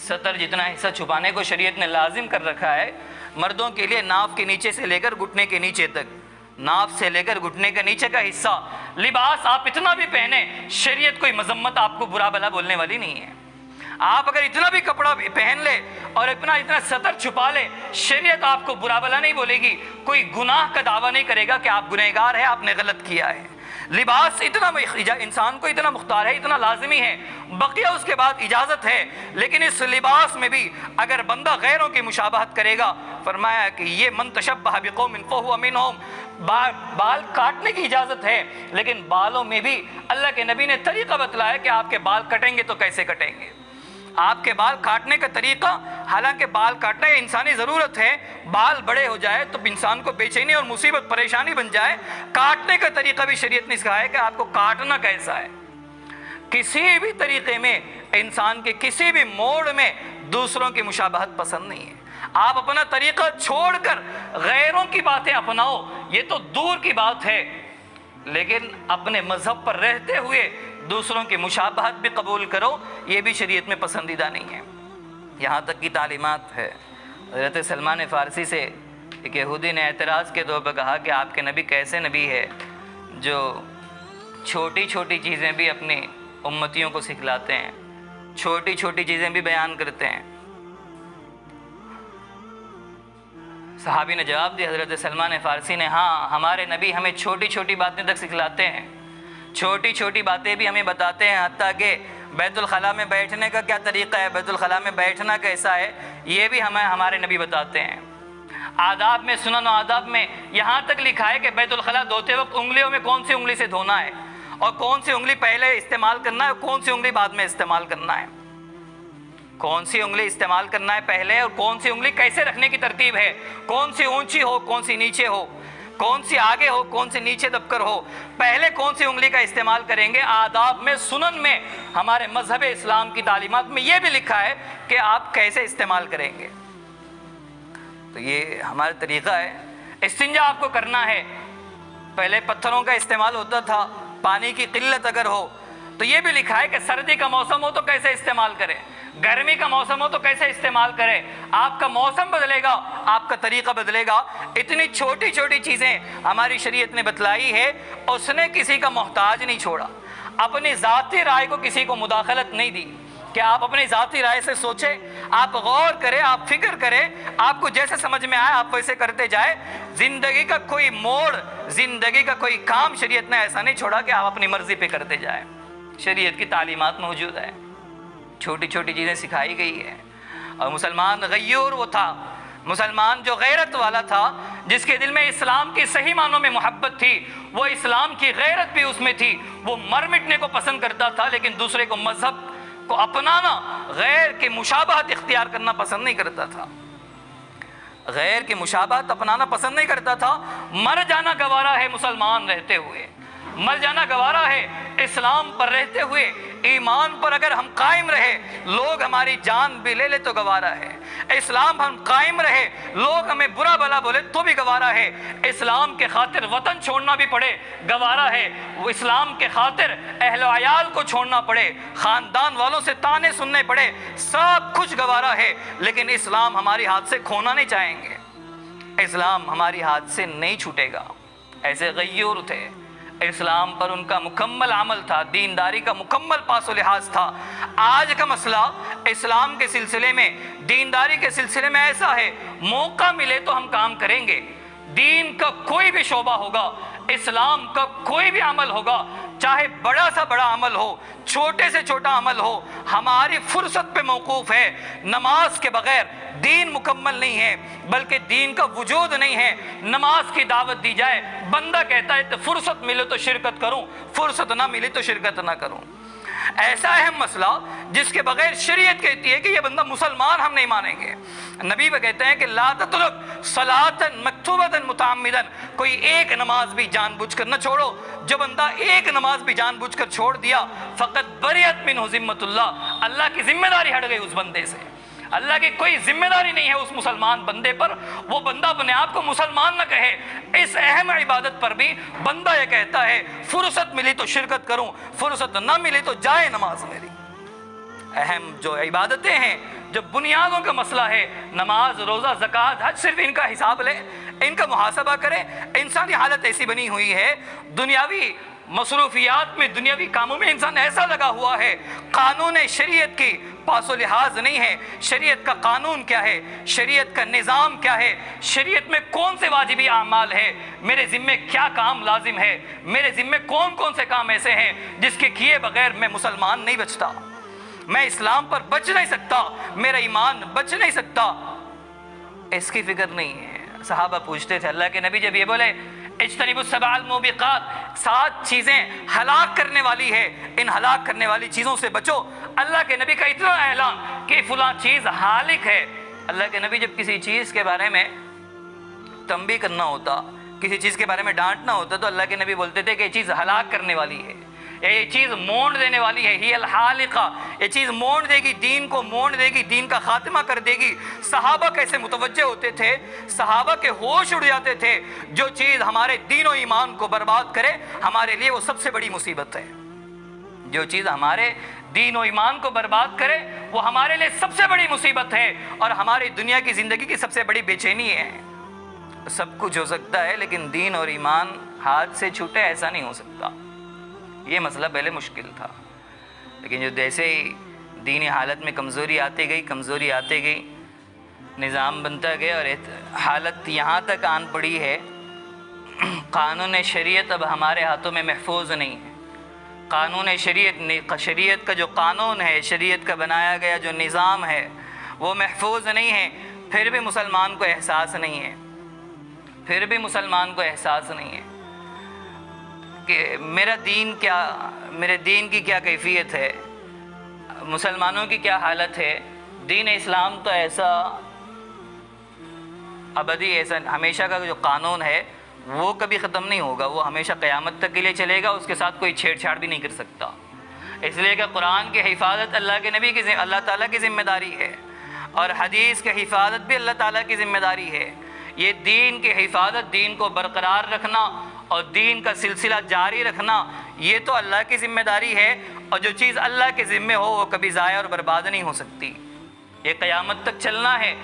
सतर जितना हिस्सा छुपाने को शरीयत ने लाजिम कर रखा है मर्दों के लिए, नाफ के नीचे से लेकर घुटने के नीचे तक, नाफ से लेकर घुटने के नीचे का हिस्सा लिबास आप इतना भी पहने, शरीयत कोई मजम्मत आपको बुरा भला बोलने वाली नहीं है। आप अगर इतना भी कपड़ा पहन ले और इतना सतर छुपा ले, शरीयत आपको बुरा भला नहीं बोलेगी, कोई गुनाह का दावा नहीं करेगा कि आप गुनहगार है, आपने गलत किया है। लिबास इतना इंसान को इतना मुख्तार है, इतना लाजमी है, बकिया उसके बाद इजाज़त है। लेकिन इस लिबास में भी अगर बंदा गैरों की मुशाबहत करेगा, फरमाया कि ये मन तशब्बह बिक़ौमिन फ़हुव मिनहुम, बाल काटने की इजाज़त है, लेकिन बालों में भी अल्लाह के नबी ने तरीक़ा बतलाया कि आपके बाल कटेंगे तो कैसे कटेंगे। आपके बाल काटने का तरीका, हालांकि बाल काटना ये इंसानी ज़रूरत है, बाल बड़े हो जाए तो इंसान को बेचैनी और मुसीबत परेशानी बन जाए, काटने का तरीका भी शरीयत ने सिखाया है कि आपको काटना कैसा है। किसी भी तरीके में, इंसान के किसी भी मोड़ में दूसरों की मुशाबहत पसंद नहीं है। आप अपना तरीका छोड़कर गैरों की बातें अपनाओ, ये तो दूर की बात है, लेकिन अपने मजहब पर रहते हुए दूसरों की मुशाबहत भी कबूल करो, ये भी शरीयत में पसंदीदा नहीं है। यहाँ तक की तालीमात है, हज़रत सलमान फ़ारसी से एक यहूदी ने एतराज़ के तौर पर कहा कि आपके नबी कैसे नबी है जो छोटी छोटी चीज़ें भी अपनी उम्मतियों को सिखलाते हैं, छोटी छोटी चीज़ें भी बयान करते हैं। सहाबी ने जवाब दिया, हज़रत सलमान फ़ारसी ने, हाँ, हमारे नबी हमें छोटी छोटी बातें तक सिखलाते हैं, छोटी छोटी बातें भी हमें बताते हैं, हत्ता कि बैतुल खला में बैठने का क्या तरीक़ा है, बैतुल खला में बैठना कैसा है, ये भी हमें हमारे नबी बताते हैं। आदाब में, सुनन और आदाब में यहाँ तक लिखा है कि बैतुल खला धोते वक्त उंगलियों में कौन सी उंगली से धोना है और कौन सी उंगली पहले इस्तेमाल करना है और कौन सी उंगली बाद में इस्तेमाल करना है, कौन सी उंगली इस्तेमाल करना है पहले और कौन सी उंगली कैसे रखने की तरतीब है, कौन सी ऊंची हो कौन सी नीचे हो, कौन सी आगे हो कौन सी नीचे दबकर हो, पहले कौन सी उंगली का इस्तेमाल करेंगे। आदाब में, सुनन में, हमारे मजहब इस्लाम की तालीमात में यह भी लिखा है कि आप कैसे इस्तेमाल करेंगे। तो ये हमारा तरीक़ा है। इस्तिंजा आपको करना है, पहले पत्थरों का इस्तेमाल होता था, पानी की किल्लत अगर हो तो ये भी लिखा है कि सर्दी का मौसम हो तो कैसे इस्तेमाल करें, गर्मी का मौसम हो तो कैसे इस्तेमाल करें। आपका मौसम बदलेगा, आपका तरीका बदलेगा। इतनी छोटी छोटी चीज़ें हमारी शरीयत ने बतलाई है, उसने किसी का मोहताज नहीं छोड़ा, अपनी ज़ाती राय को किसी को मुदाखलत नहीं दी कि आप अपनी ज़ाती राय से सोचें, आप गौर करें, आप फिक्र करें, आपको जैसे समझ में आए आप वैसे करते जाए। ज़िंदगी का कोई मोड़, ज़िंदगी का कोई काम शरीयत ने ऐसा नहीं छोड़ा कि आप अपनी मर्ज़ी पे करते जाए। शरीयत की तालीमात मौजूद है, छोटी छोटी चीज़ें सिखाई गई है। और मुसलमान गय्यूर वो था, मुसलमान जो गैरत वाला था, जिसके दिल में इस्लाम की सही मानों में मोहब्बत थी, वो इस्लाम की गैरत भी उसमें थी, वो मर मिटने को पसंद करता था, लेकिन दूसरे को मजहब को अपनाना, गैर की मुशाबहत इख्तियार करना पसंद नहीं करता था, गैर की मुशाबहत अपनाना पसंद नहीं करता था। मर जाना गवारा है मुसलमान रहते हुए, मर जाना गवारा है इस्लाम पर रहते हुए, ईमान पर अगर हम कायम रहे, लोग हमारी जान भी ले ले तो गवारा है। इस्लाम हम कायम रहे, लोग हमें बुरा भला बोले तो भी गवारा है। इस्लाम के खातिर वतन छोड़ना भी पड़े गवारा है, वो इस्लाम के खातिर अहल अयाल को छोड़ना पड़े, ख़ानदान वालों से ताने सुनने पड़े, सब कुछ गवारा है। लेकिन इस्लाम हमारी हाथ से खोना नहीं चाहेंगे, इस्लाम हमारी हाथ से नहीं छूटेगा। ऐसे गय्यूर थे, इस्लाम पर उनका मुकम्मल अमल था, दीनदारी का मुकम्मल पासो लिहाज था। आज का मसला इस्लाम के सिलसिले में, दीनदारी के सिलसिले में ऐसा है, मौका मिले तो हम काम करेंगे। दीन का कोई भी शोबा होगा, इस्लाम का कोई भी अमल होगा, चाहे बड़ा सा बड़ा अमल हो, छोटे से छोटा अमल हो, हमारी फुर्सत पे मौकूफ़ है। नमाज के बगैर दीन मुकम्मल नहीं है, बल्कि दीन का वजूद नहीं है। नमाज की दावत दी जाए, बंदा कहता है तो फुर्सत मिले तो शिरकत करूं, फुर्सत ना मिले तो शिरकत ना करूं। ऐसा अहम मसला जिसके बगैर शरीयत कहती है कि ये बंदा मुसलमान हम नहीं मानेंगे। नबी वो कहते हैं कि ला ततरुक सलातन मक्तूबतन मुतअम्मिदन, कोई एक नमाज भी जानबूझकर न छोड़ो। जो बंदा एक नमाज भी जानबूझकर छोड़ दिया, फ़क़त बरियत मिन्हु ज़िम्मतुल्लाह, अल्लाह की जिम्मेदारी हट गई उस बंदे से। अल्लाह की कोई जिम्मेदारी नहीं है उस मुसलमान बंदे पर, वो बंदा अपने आप को मुसलमान न कहे। इस अहम इबादत पर भी बंदा ये कहता है फुर्सत मिली तो शिरकत करूं, फुर्सत ना मिली तो जाए नमाज मेरी। अहम जो इबादतें हैं جو بنیادوں کا مسئلہ ہے، نماز، روزہ، زکوٰۃ، حج، صرف ان کا حساب لے، ان کا محاسبہ کرے۔ انسانی حالت ایسی بنی ہوئی ہے، دنیاوی مصروفیات میں، دنیاوی کاموں میں انسان ایسا لگا ہوا ہے، قانون شریعت کی پاس و لحاظ نہیں ہے۔ شریعت کا قانون کیا ہے، شریعت کا نظام کیا ہے، شریعت میں کون سے واجبی اعمال ہے، میرے ذمے کیا کام لازم ہے، میرے ذمے کون کون سے کام ایسے ہیں جس کے کیے بغیر میں مسلمان نہیں بچتا، میں اسلام پر بچ نہیں سکتا، میرا ایمان بچ نہیں سکتا، اس کی فکر نہیں ہے۔ صحابہ پوچھتے تھے اللہ کے نبی جب یہ بولے اجتنبوا السبع الموبقات، 7 چیزیں ہلاک کرنے والی ہے، ان ہلاک کرنے والی چیزوں سے بچو، اللہ کے نبی کا اتنا اعلان کہ فلاں چیز ہالک ہے۔ اللہ کے نبی جب کسی چیز کے بارے میں تنبیہ کرنا ہوتا، کسی چیز کے بارے میں ڈانٹنا ہوتا، تو اللہ کے نبی بولتے تھے کہ یہ چیز ہلاک کرنے والی ہے، یہ چیز موڑ دینے والی ہے، ہی الحالقہ، یہ چیز موڑ دے گی، دین کو موڑ دے گی، دین کا خاتمہ کر دے گی۔ صحابہ کیسے متوجہ ہوتے تھے، صحابہ کے ہوش اڑ جاتے تھے، جو چیز ہمارے دین و ایمان کو برباد کرے ہمارے لیے وہ سب سے بڑی مصیبت ہے، جو چیز ہمارے دین و ایمان کو برباد کرے وہ ہمارے لیے سب سے بڑی مصیبت ہے، اور ہماری دنیا کی زندگی کی سب سے بڑی بے چینی ہے۔ سب کچھ ہو سکتا ہے لیکن دین اور ایمان ہاتھ سے چھوٹے، ایسا نہیں ہو سکتا۔ یہ مسئلہ پہلے مشکل تھا، لیکن جو جیسے ہی دینی حالت میں کمزوری آتی گئی، نظام بنتا گیا، اور حالت یہاں تک آن پڑی ہے، قانون شریعت اب ہمارے ہاتھوں میں محفوظ نہیں ہے۔ قانون شریعت کا جو قانون ہے، شریعت کا بنایا گیا جو نظام ہے وہ محفوظ نہیں ہے، پھر بھی مسلمان کو احساس نہیں ہے، کہ میرے دین کی کیا کیفیت ہے، مسلمانوں کی کیا حالت ہے۔ دین اسلام تو ایسا ابدی، ایسا ہمیشہ کا جو قانون ہے وہ کبھی ختم نہیں ہوگا، وہ ہمیشہ قیامت تک کے لیے چلے گا، اس کے ساتھ کوئی چھیڑ چھاڑ بھی نہیں کر سکتا۔ اس لیے کہ قرآن کی حفاظت اللہ تعالیٰ کی ذمہ داری ہے، اور حدیث کی حفاظت بھی اللہ تعالیٰ کی ذمہ داری ہے۔ یہ دین کی حفاظت، دین کو برقرار رکھنا اور دین کا سلسلہ جاری رکھنا، یہ تو اللہ کی ذمہ داری ہے، اور جو چیز اللہ کے ذمہ ہو وہ کبھی ضائع اور برباد نہیں ہو سکتی، یہ قیامت تک چلنا ہے۔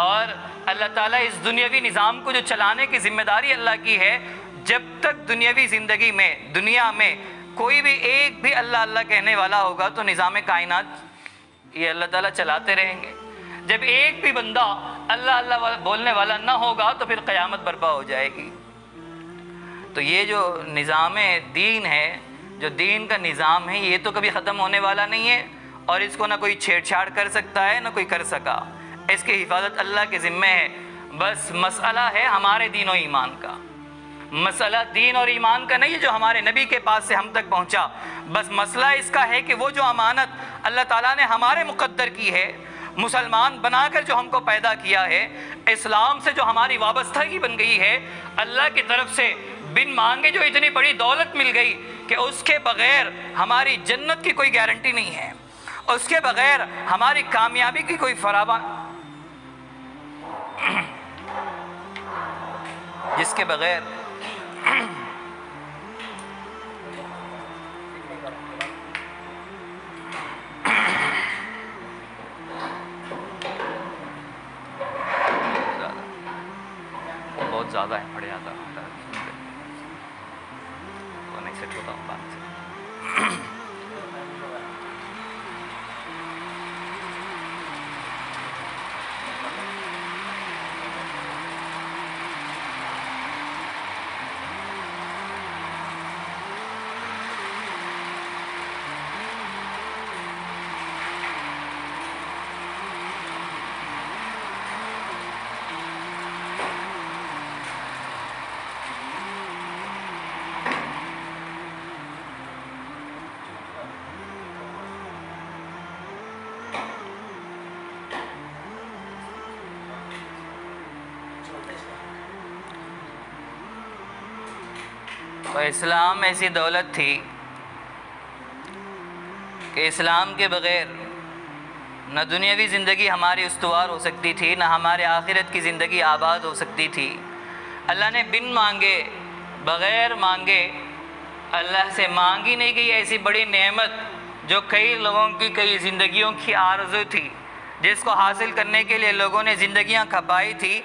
اور اللہ تعالیٰ اس دنیاوی نظام کو جو چلانے کی ذمہ داری اللہ کی ہے، جب تک دنیاوی زندگی میں، دنیا میں کوئی بھی ایک بھی اللہ اللہ کہنے والا ہوگا تو نظام کائنات یہ اللہ تعالیٰ چلاتے رہیں گے۔ جب ایک بھی بندہ اللہ اللہ بولنے والا نہ ہوگا تو پھر قیامت برپا ہو جائے گی۔ تو یہ جو نظام دین ہے، جو دین کا نظام ہے، یہ تو کبھی ختم ہونے والا نہیں ہے، اور اس کو نہ کوئی چھیڑ چھاڑ کر سکتا ہے، نہ کوئی کر سکا۔ اس کی حفاظت اللہ کے ذمہ ہے۔ بس مسئلہ ہے ہمارے دین و ایمان کا، مسئلہ دین اور ایمان کا نہیں ہے جو ہمارے نبی کے پاس سے ہم تک پہنچا، بس مسئلہ اس کا ہے کہ وہ جو امانت اللہ تعالیٰ نے ہمارے مقدر کی ہے، مسلمان بنا کر جو ہم کو پیدا کیا ہے، اسلام سے جو ہماری وابستگی بن گئی ہے، اللہ کی طرف سے بن مانگے جو اتنی بڑی دولت مل گئی کہ اس کے بغیر ہماری جنت کی کوئی گارنٹی نہیں ہے، اس کے بغیر ہماری کامیابی کی کوئی فراوان، جس کے بغیر بہت زیادہ ہے، پڑ جاتا تو نہیں سیٹ ہوتا ہوں بات سے۔ تو اسلام ایسی دولت تھی کہ اسلام کے بغیر نہ دنیاوی زندگی ہماری استوار ہو سکتی تھی، نہ ہمارے آخرت کی زندگی آباد ہو سکتی تھی۔ اللہ نے بن مانگے، بغیر مانگے، اللہ سے مانگی نہیں گئی ایسی بڑی نعمت جو کئی لوگوں کی، کئی زندگیوں کی آرزو تھی، جس کو حاصل کرنے کے لیے لوگوں نے زندگیاں کھپائی تھی،